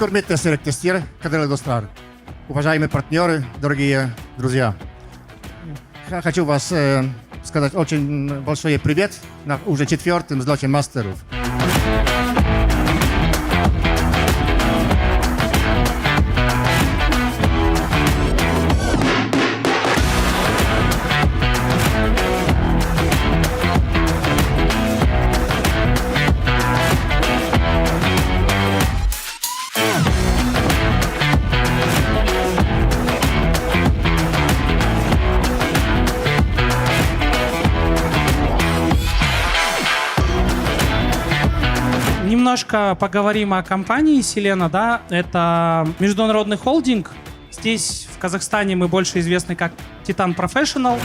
Хурметный серіктестер, кадрлы достар, уважаемые партнеры, дорогие друзья. Я хочу вас сказать очень большой привет на уже 4-м злоте мастеров. Немножко поговорим о компании Селена, да, это международный холдинг. Здесь в Казахстане мы больше известны как Titan Professional.